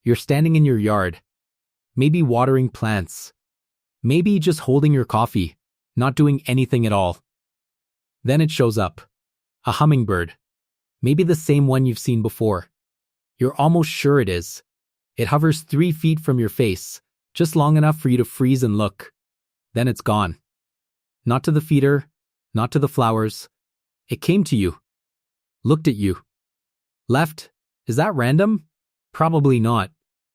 You're standing in your yard, maybe watering plants, maybe just holding your coffee, not doing anything at all. Then it shows up. A hummingbird. Maybe the same one you've seen before. You're almost sure it is. It hovers 3 feet from your face, just long enough for you to freeze and look. Then it's gone. Not to the feeder, not to the flowers. It came to you. Looked at you. Left. Is that random? Probably not.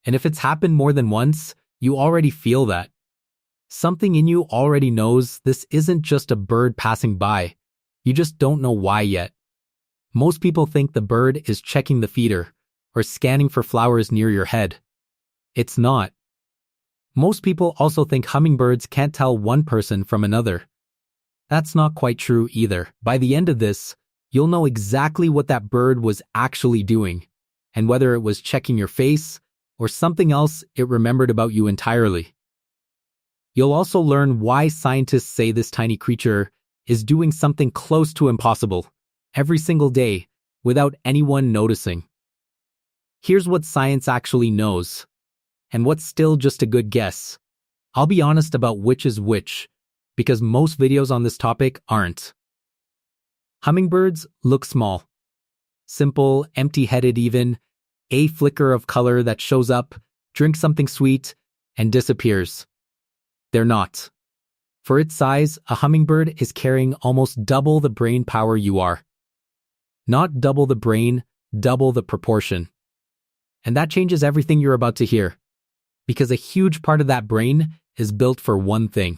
And if it's happened more than once, you already feel that. Something in you already knows this isn't just a bird passing by. You just don't know why yet. Most people think the bird is checking the feeder or scanning for flowers near your head. It's not. Most people also think hummingbirds can't tell one person from another. That's not quite true either. By the end of this, you'll know exactly what that bird was actually doing, and whether it was checking your face or something else it remembered about you entirely. You'll also learn why scientists say this tiny creature is doing something close to impossible every single day without anyone noticing. Here's what science actually knows, and what's still just a good guess. I'll be honest about which is which, because most videos on this topic aren't. Hummingbirds look small. Simple, empty-headed even, a flicker of color that shows up, drinks something sweet, and disappears. They're not. For its size, a hummingbird is carrying almost double the brain power you are. Not double the brain, double the proportion. And that changes everything you're about to hear, because a huge part of that brain is built for one thing: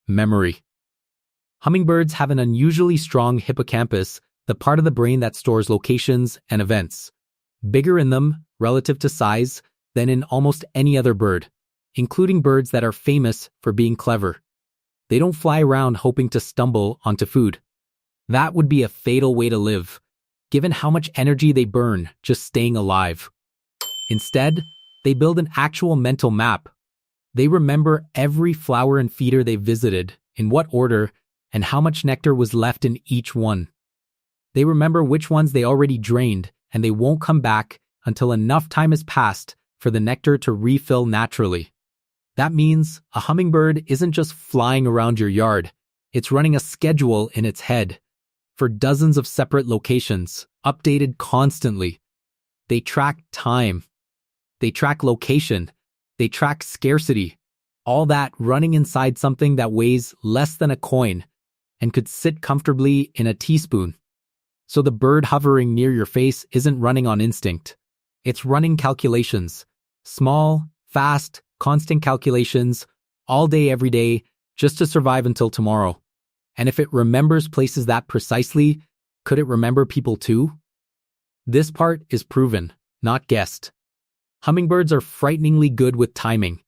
memory. Hummingbirds have an unusually strong hippocampus, the part of the brain that stores locations and events. Bigger in them, relative to size, than in almost any other bird, including birds that are famous for being clever. They don't fly around hoping to stumble onto food. That would be a fatal way to live, given how much energy they burn just staying alive. Instead, they build an actual mental map. They remember every flower and feeder they visited, in what order, and how much nectar was left in each one. They remember which ones they already drained, and they won't come back until enough time has passed for the nectar to refill naturally. That means a hummingbird isn't just flying around your yard. It's running a schedule in its head for dozens of separate locations, updated constantly. They track time. They track location. They track scarcity. All that running inside something that weighs less than a coin and could sit comfortably in a teaspoon. So the bird hovering near your face isn't running on instinct. It's running calculations. Small, fast, constant calculations, all day, every day, just to survive until tomorrow. And if it remembers places that precisely, could it remember people too? This part is proven, not guessed. Hummingbirds are frighteningly good with timing.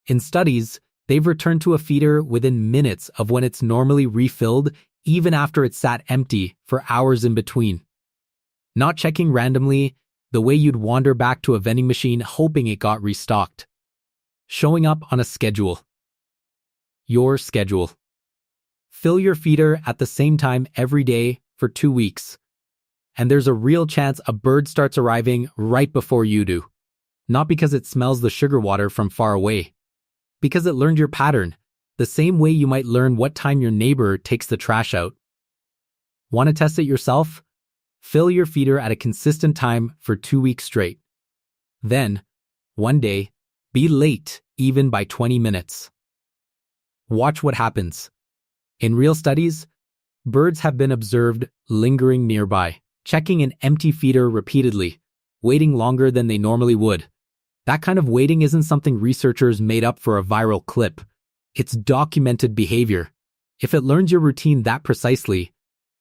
In studies, they've returned to a feeder within minutes of when it's normally refilled, even after it sat empty for hours in between. Not checking randomly, the way you'd wander back to a vending machine hoping it got restocked. Showing up on a schedule. Your schedule. Fill your feeder at the same time every day for 2 weeks. And there's a real chance a bird starts arriving right before you do. Not because it smells the sugar water from far away. Because it learned your pattern, the same way you might learn what time your neighbor takes the trash out. Want to test it yourself? Fill your feeder at a consistent time for 2 weeks straight. Then, one day, be late even by 20 minutes. Watch what happens. In real studies, birds have been observed lingering nearby, checking an empty feeder repeatedly, waiting longer than they normally would. That kind of waiting isn't something researchers made up for a viral clip. It's documented behavior. If it learns your routine that precisely,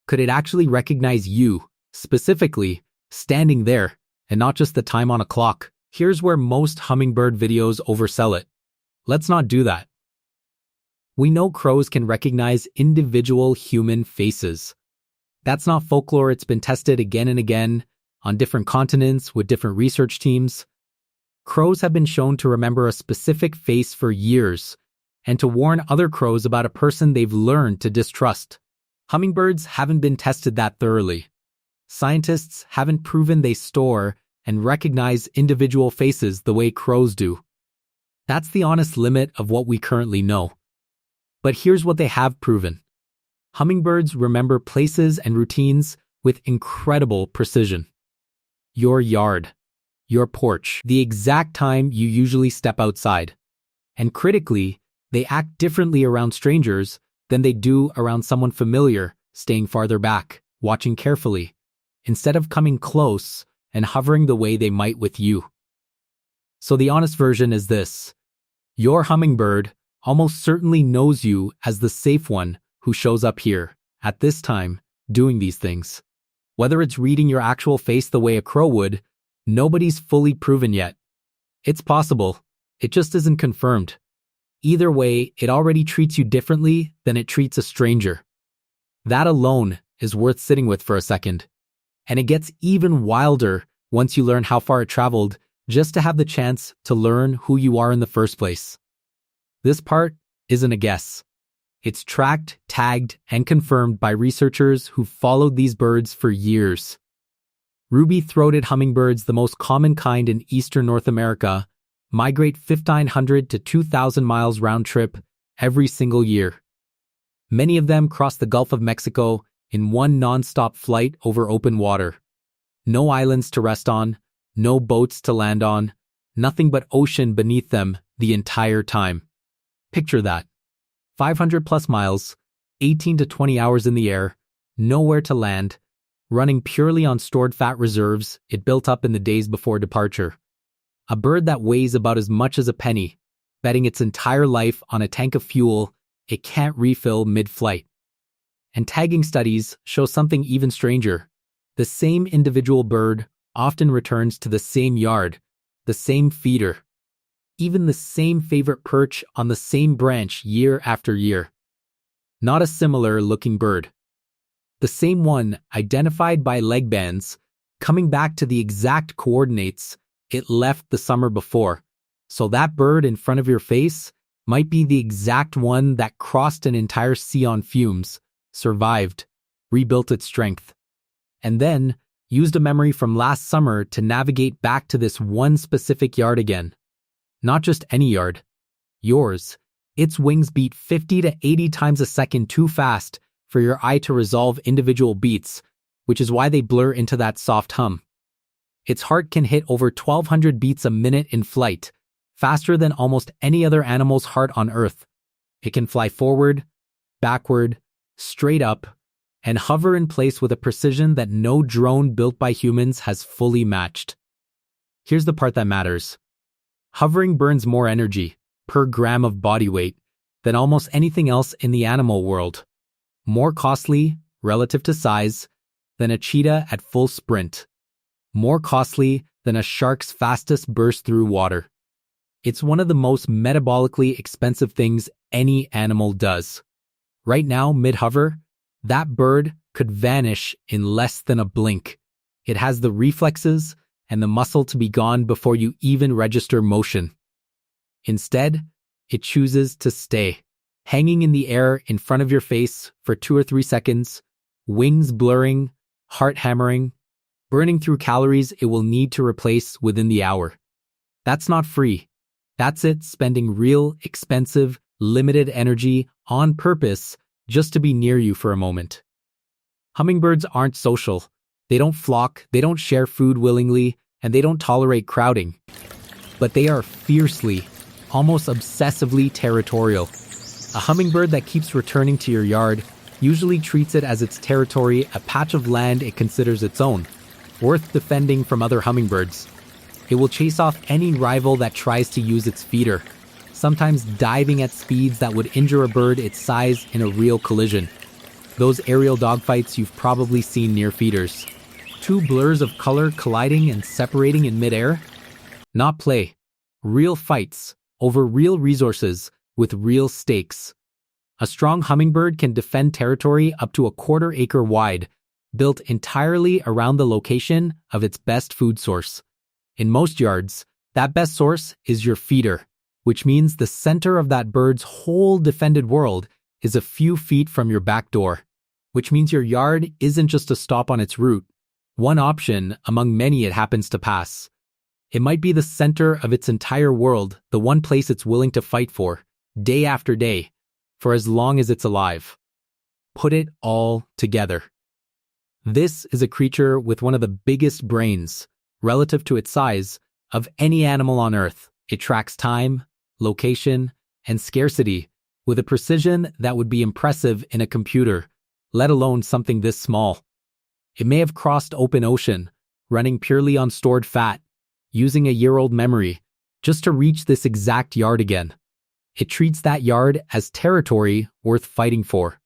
could it actually recognize you, specifically, standing there, and not just the time on a clock? Here's where most hummingbird videos oversell it. Let's not do that. We know crows can recognize individual human faces. That's not folklore. It's been tested again and again on different continents with different research teams. Crows have been shown to remember a specific face for years and to warn other crows about a person they've learned to distrust. Hummingbirds haven't been tested that thoroughly. Scientists haven't proven they store and recognize individual faces the way crows do. That's the honest limit of what we currently know. But here's what they have proven. Hummingbirds remember places and routines with incredible precision. Your yard, your porch, the exact time you usually step outside. And critically, they act differently around strangers than they do around someone familiar, staying farther back, watching carefully, instead of coming close and hovering the way they might with you. So the honest version is this. Your hummingbird almost certainly knows you as the safe one who shows up here, at this time, doing these things. Whether it's reading your actual face the way a crow would, nobody's fully proven yet. It's possible. It just isn't confirmed. Either way, it already treats you differently than it treats a stranger. That alone is worth sitting with for a second. And it gets even wilder once you learn how far it traveled just to have the chance to learn who you are in the first place. This part isn't a guess. It's tracked, tagged, and confirmed by researchers who've followed these birds for years. Ruby-throated hummingbirds, the most common kind in eastern North America, migrate 1,500 to 2,000 miles round trip every single year. Many of them cross the Gulf of Mexico in one non-stop flight over open water. No islands to rest on, no boats to land on, nothing but ocean beneath them the entire time. Picture that. 500 plus miles, 18 to 20 hours in the air, nowhere to land, running purely on stored fat reserves it built up in the days before departure. A bird that weighs about as much as a penny, betting its entire life on a tank of fuel it can't refill mid-flight. And tagging studies show something even stranger. The same individual bird often returns to the same yard, the same feeder, even the same favorite perch on the same branch year after year. Not a similar-looking bird. The same one identified by leg bands, coming back to the exact coordinates it left the summer before. So that bird in front of your face might be the exact one that crossed an entire sea on fumes, survived, rebuilt its strength, and then used a memory from last summer to navigate back to this one specific yard again. Not just any yard. Yours. Its wings beat 50 to 80 times a second too fast for your eye to resolve individual beats, which is why they blur into that soft hum. Its heart can hit over 1,200 beats a minute in flight, faster than almost any other animal's heart on Earth. It can fly forward, backward, straight up, and hover in place with a precision that no drone built by humans has fully matched. Here's the part that matters. Hovering burns more energy, per gram of body weight, than almost anything else in the animal world. More costly, relative to size, than a cheetah at full sprint. More costly than a shark's fastest burst through water. It's one of the most metabolically expensive things any animal does. Right now, mid-hover, that bird could vanish in less than a blink. It has the reflexes and the muscle to be gone before you even register motion. Instead, it chooses to stay, hanging in the air in front of your face for 2 or 3 seconds, wings blurring, heart hammering, burning through calories it will need to replace within the hour. That's not free. That's it spending real, expensive, limited energy on purpose just to be near you for a moment. Hummingbirds aren't social. They don't flock, they don't share food willingly, and they don't tolerate crowding. But they are fiercely, almost obsessively territorial. A hummingbird that keeps returning to your yard usually treats it as its territory, a patch of land it considers its own, worth defending from other hummingbirds. It will chase off any rival that tries to use its feeder, sometimes diving at speeds that would injure a bird its size in a real collision. Those aerial dogfights you've probably seen near feeders. 2 blurs of color colliding and separating in midair? Not play. Real fights, over real resources, with real stakes. A strong hummingbird can defend territory up to a 1/4 acre wide, built entirely around the location of its best food source. In most yards, that best source is your feeder, which means the center of that bird's whole defended world is a few feet from your back door, which means your yard isn't just a stop on its route, One option among many it happens to pass. It might be the center of its entire world, the one place it's willing to fight for, day after day, for as long as it's alive. Put it all together. This is a creature with one of the biggest brains, relative to its size, of any animal on Earth. It tracks time, location, and scarcity with a precision that would be impressive in a computer, let alone something this small. It may have crossed open ocean, running purely on stored fat, using a year-old memory, just to reach this exact yard again. It treats that yard as territory worth fighting for.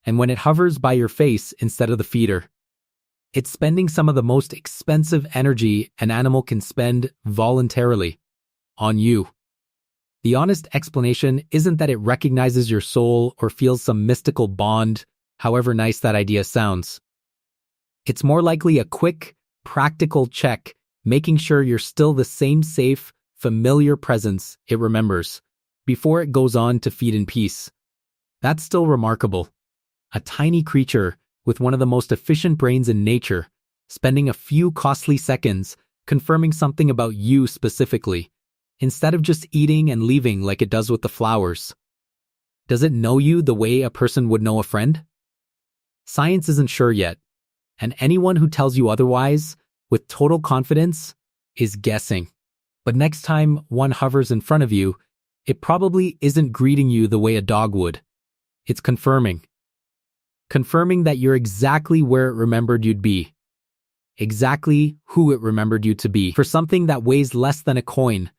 And when it hovers by your face instead of the feeder, it's spending some of the most expensive energy an animal can spend voluntarily on you. The honest explanation isn't that it recognizes your soul or feels some mystical bond, however nice that idea sounds. It's more likely a quick, practical check, making sure you're still the same safe, familiar presence it remembers, before it goes on to feed in peace. That's still remarkable. A tiny creature with one of the most efficient brains in nature, spending a few costly seconds confirming something about you specifically, instead of just eating and leaving like it does with the flowers. Does it know you the way a person would know a friend? Science isn't sure yet, and anyone who tells you otherwise, with total confidence, is guessing. But next time one hovers in front of you, it probably isn't greeting you the way a dog would. It's confirming. Confirming that you're exactly where it remembered you'd be. Exactly who it remembered you to be. For something that weighs less than a coin,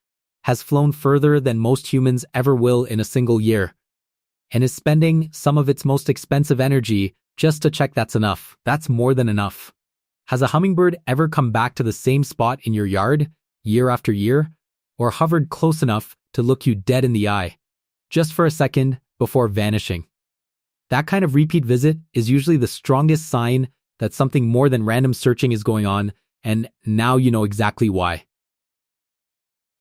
has flown further than most humans ever will in a single year, and is spending some of its most expensive energy just to check that's enough. That's more than enough. Has a hummingbird ever come back to the same spot in your yard, year after year, or hovered close enough to look you dead in the eye, just for a second before vanishing? That kind of repeat visit is usually the strongest sign that something more than random searching is going on, and now you know exactly why.